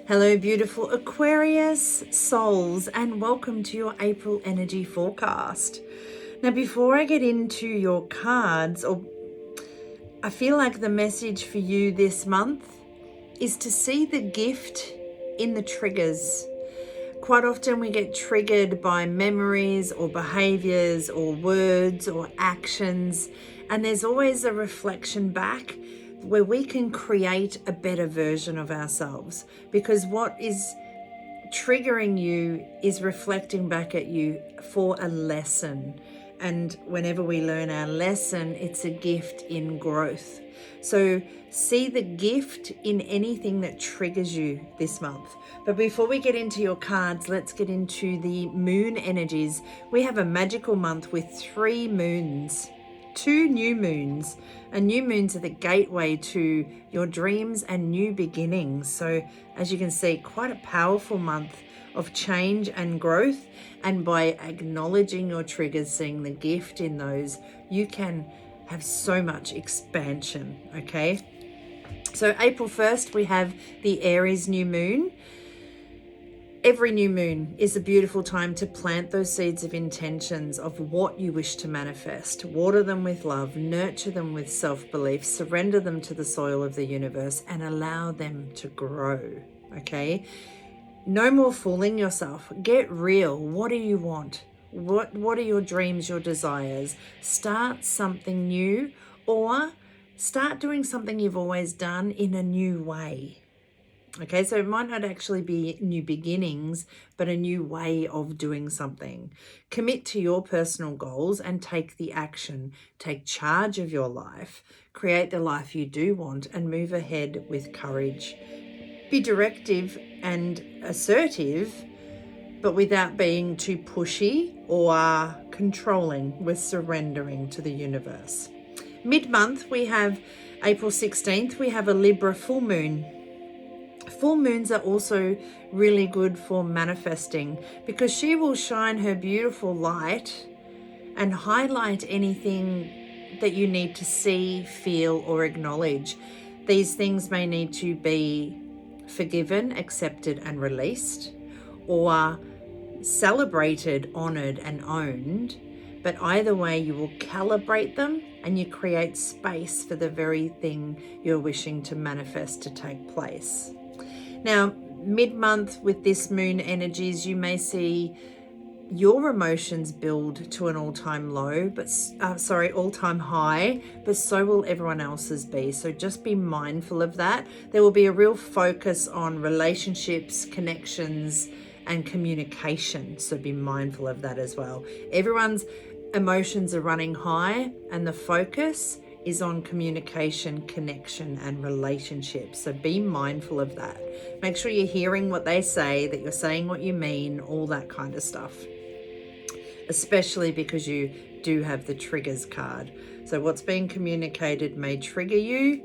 Hello, beautiful Aquarius souls, and welcome to your April energy forecast. Now, before I get into your cards, I feel like the message for you this month is to see the gift in the triggers. Quite often we get triggered by memories or behaviors or words or actions, and there's always a reflection back where we can create a better version of ourselves, because what is triggering you is reflecting back at you for a lesson. And whenever we learn our lesson, it's a gift in growth. So see the gift in anything that triggers you this month. But before we get into your cards, let's get into the moon energies. We have a magical month with 3 moons. 2 new moons. And new moons are the gateway to your dreams and new beginnings. So as you can see, quite a powerful month of change and growth. And by acknowledging your triggers, seeing the gift in those, you can have so much expansion, okay? So April 1st, we have the Aries New Moon. Every new moon is a beautiful time to plant those seeds of intentions of what you wish to manifest. Water them with love, nurture them with self-belief, surrender them to the soil of the universe, and allow them to grow, okay? No more fooling yourself. Get real. What do you want? What are your dreams, your desires? Start something new, or start doing something you've always done in a new way. Okay, so it might not actually be new beginnings, but a new way of doing something. Commit to your personal goals and take the action. Take charge of your life. Create the life you do want and move ahead with courage. Be directive and assertive, but without being too pushy or controlling. We're surrendering to the universe. Mid-month, we have April 16th, we have a Libra full moon. Full moons are also really good for manifesting, because she will shine her beautiful light and highlight anything that you need to see, feel, or acknowledge. These things may need to be forgiven, accepted, and released, or celebrated, honored, and owned. But either way, you will calibrate them and you create space for the very thing you're wishing to manifest to take place. Now, mid-month with this moon energies, you may see your emotions build to an all-time low, all-time high, but so will everyone else's be. So just be mindful of that. There will be a real focus on relationships, connections, and communication. So be mindful of that as well. Everyone's emotions are running high, and the focus is on communication, connection, and relationships. So be mindful of that. Make sure you're hearing what they say, that you're saying what you mean, all that kind of stuff. Especially because you do have the triggers card. So what's being communicated may trigger you.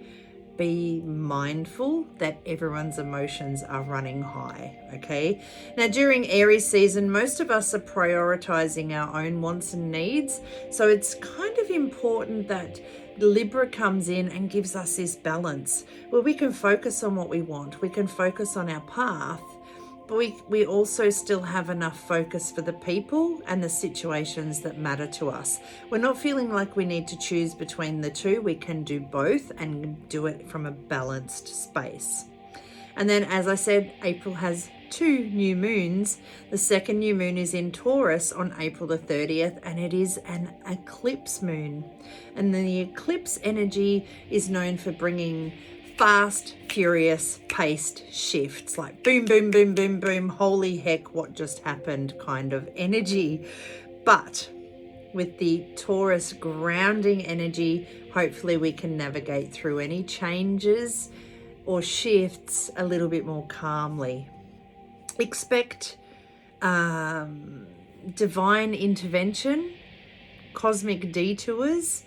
Be mindful that everyone's emotions are running high, okay? Now, during Aries season, most of us are prioritizing our own wants and needs. So it's kind of important that Libra comes in and gives us this balance where we can focus on what we want. We can focus on our path, but we also still have enough focus for the people and the situations that matter to us. We're not feeling like we need to choose between the two. We can do both and do it from a balanced space. And then, as I said, April has 2 new moons. The second new moon is in Taurus on April the 30th, and it is an eclipse moon. And then the eclipse energy is known for bringing fast, furious, paced shifts, like boom, boom, boom, boom, boom, holy heck, what just happened kind of energy. But with the Taurus grounding energy, hopefully we can navigate through any changes or shifts a little bit more calmly. Expect divine intervention, cosmic detours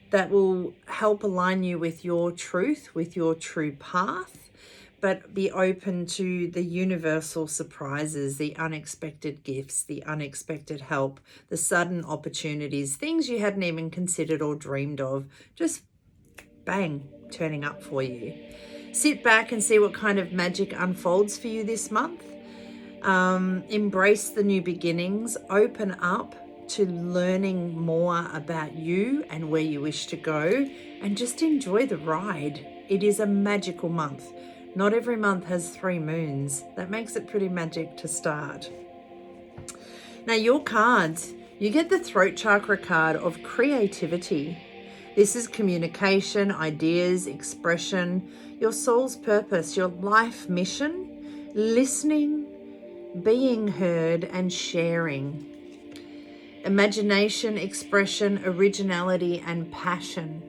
that will help align you with your truth, with your true path, but be open to the universal surprises, the unexpected gifts, the unexpected help, the sudden opportunities, things you hadn't even considered or dreamed of, just bang, turning up for you. sit back and see what kind of magic unfolds for you this month. Embrace the new beginnings, open up to learning more about you and where you wish to go, and just enjoy the ride. It is a magical month. Not every month has 3 moons. That makes it pretty magic to start. Now your cards, you get the throat chakra card of creativity. This is communication, ideas, expression, your soul's purpose, your life mission, listening, being heard, and sharing. Imagination, expression, originality, and passion.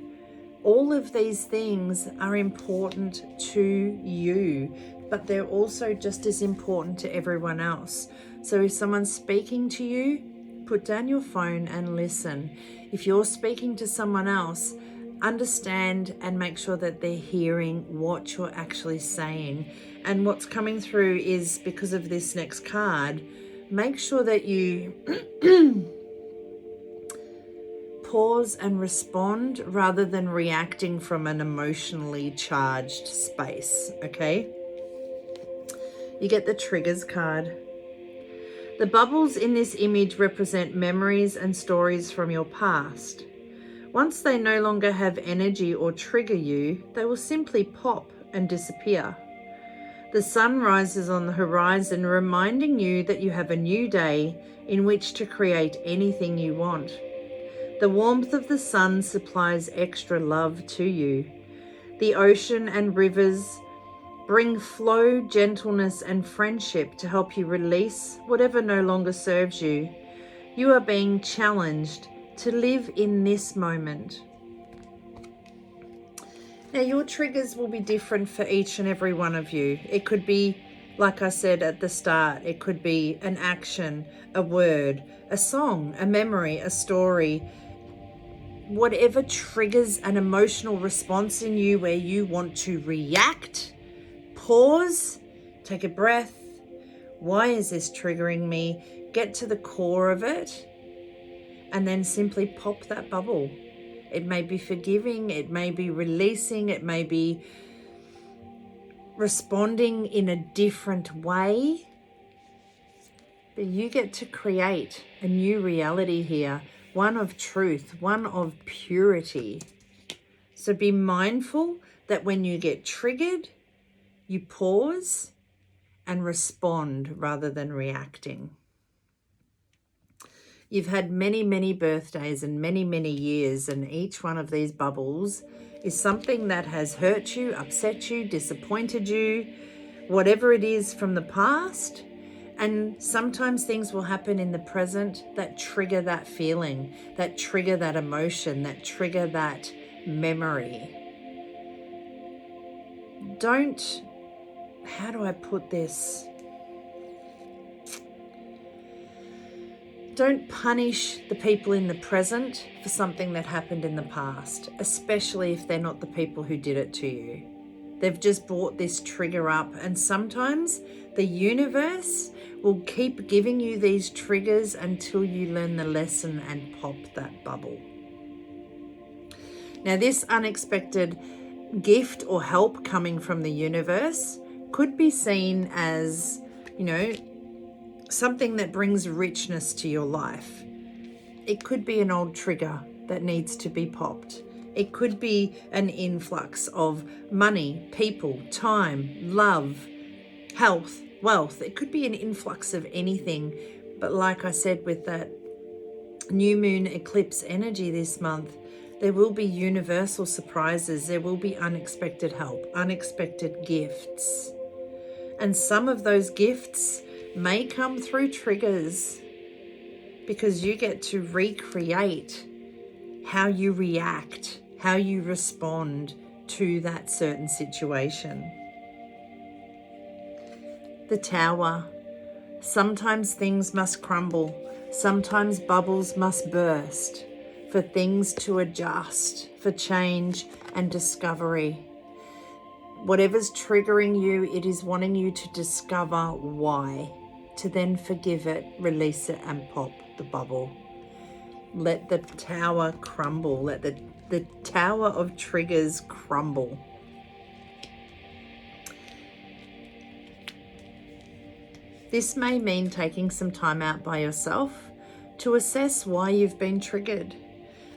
All of these things are important to you, but they're also just as important to everyone else. So if someone's speaking to you, put down your phone and listen. If you're speaking to someone else, understand and make sure that they're hearing what you're actually saying. And what's coming through is, because of this next card, make sure that you pause and respond rather than reacting from an emotionally charged space, okay? You get the triggers card. The bubbles in this image represent memories and stories from your past. Once they no longer have energy or trigger you, they will simply pop and disappear. The sun rises on the horizon, reminding you that you have a new day in which to create anything you want. The warmth of the sun supplies extra love to you. The ocean and rivers bring flow, gentleness, and friendship to help you release whatever no longer serves you. You are being challenged to live in this moment. Now, your triggers will be different for each and every one of you. It could be, like I said at the start, it could be an action, a word, a song, a memory, a story. Whatever triggers an emotional response in you where you want to react, pause, take a breath. Why is this triggering me? Get to the core of it, and then simply pop that bubble. It may be forgiving, it may be releasing, it may be responding in a different way. But you get to create a new reality here, one of truth, one of purity. So be mindful that when you get triggered, you pause and respond rather than reacting. You've had many, many birthdays and many, many years, and each one of these bubbles is something that has hurt you, upset you, disappointed you, whatever it is from the past. And sometimes things will happen in the present that trigger that feeling, that trigger that emotion, that trigger that memory. How do I put this? Don't punish the people in the present for something that happened in the past, especially if they're not the people who did it to you. They've just brought this trigger up, and sometimes the universe will keep giving you these triggers until you learn the lesson and pop that bubble. Now, this unexpected gift or help coming from the universe could be seen as, something that brings richness to your life. It could be an old trigger that needs to be popped. It could be an influx of money, people, time, love, health, wealth. It could be an influx of anything. But like I said, with that new moon eclipse energy this month, there will be universal surprises. There will be unexpected help, unexpected gifts. And some of those gifts may come through triggers, because you get to recreate how you react, how you respond to that certain situation. The Tower. Sometimes things must crumble. Sometimes bubbles must burst for things to adjust, for change and discovery. Whatever's triggering you, it is wanting you to discover why, to then forgive it, release it, and pop the bubble. Let the tower crumble. Let the tower of triggers crumble. This may mean taking some time out by yourself to assess why you've been triggered.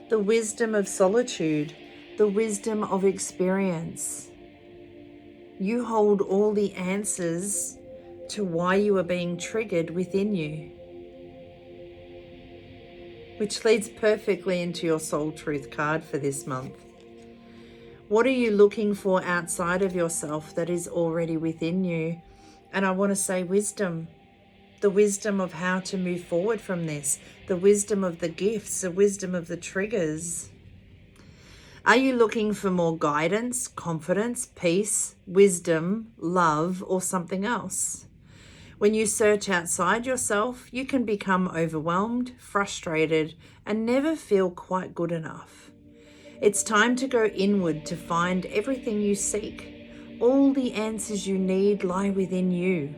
The wisdom of solitude, the wisdom of experience. You hold all the answers to why you are being triggered within you. Which leads perfectly into your soul truth card for this month. What are you looking for outside of yourself that is already within you? And I want to say wisdom. The wisdom of how to move forward from this. The wisdom of the gifts, the wisdom of the triggers. Are you looking for more guidance, confidence, peace, wisdom, love, or something else? When you search outside yourself, you can become overwhelmed, frustrated, and never feel quite good enough. It's time to go inward to find everything you seek. All the answers you need lie within you.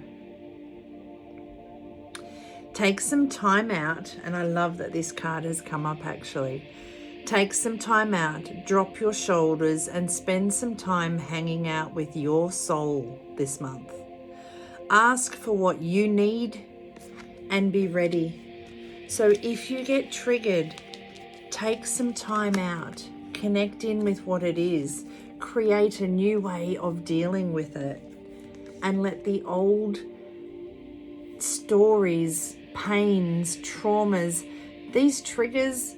Take some time out, and I love that this card has come up actually. Take some time out, drop your shoulders, and spend some time hanging out with your soul this month. Ask for what you need and be ready. So if you get triggered, take some time out, connect in with what it is, create a new way of dealing with it, and let the old stories, pains, traumas, these triggers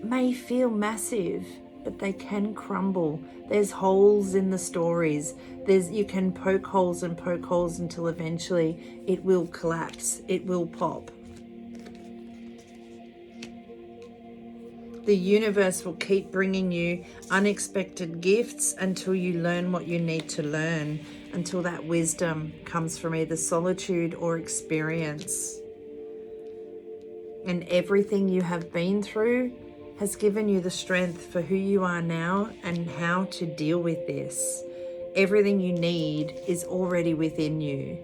may feel massive, but they can crumble. There's holes in the stories. You can poke holes until eventually it will collapse. It will pop. The universe will keep bringing you unexpected gifts until you learn what you need to learn, until that wisdom comes from either solitude or experience. And everything you have been through has given you the strength for who you are now and how to deal with this. Everything you need is already within you.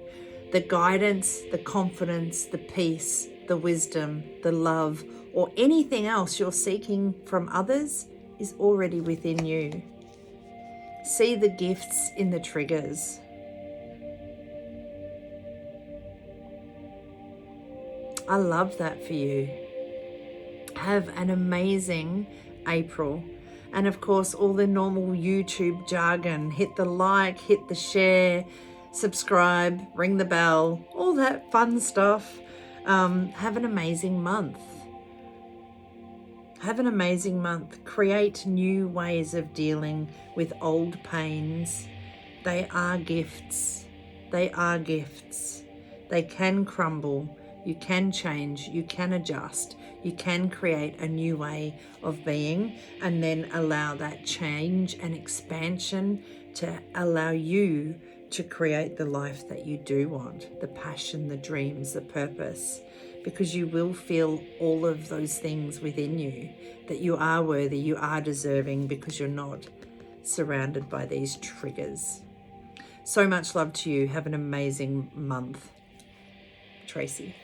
The guidance, the confidence, the peace, the wisdom, the love, or anything else you're seeking from others is already within you. See the gifts in the triggers. I love that for you. Have an amazing April. And of course, all the normal YouTube jargon. Hit the like, hit the share, subscribe, ring the bell, all that fun stuff. Have an amazing month. Have an amazing month. Create new ways of dealing with old pains. They are gifts. They are gifts. They can crumble. You can change. You can adjust. You can create a new way of being, and then allow that change and expansion to allow you to create the life that you do want, the passion, the dreams, the purpose, because you will feel all of those things within you, that you are worthy, you are deserving, because you're not surrounded by these triggers. So much love to you. Have an amazing month. Tracey.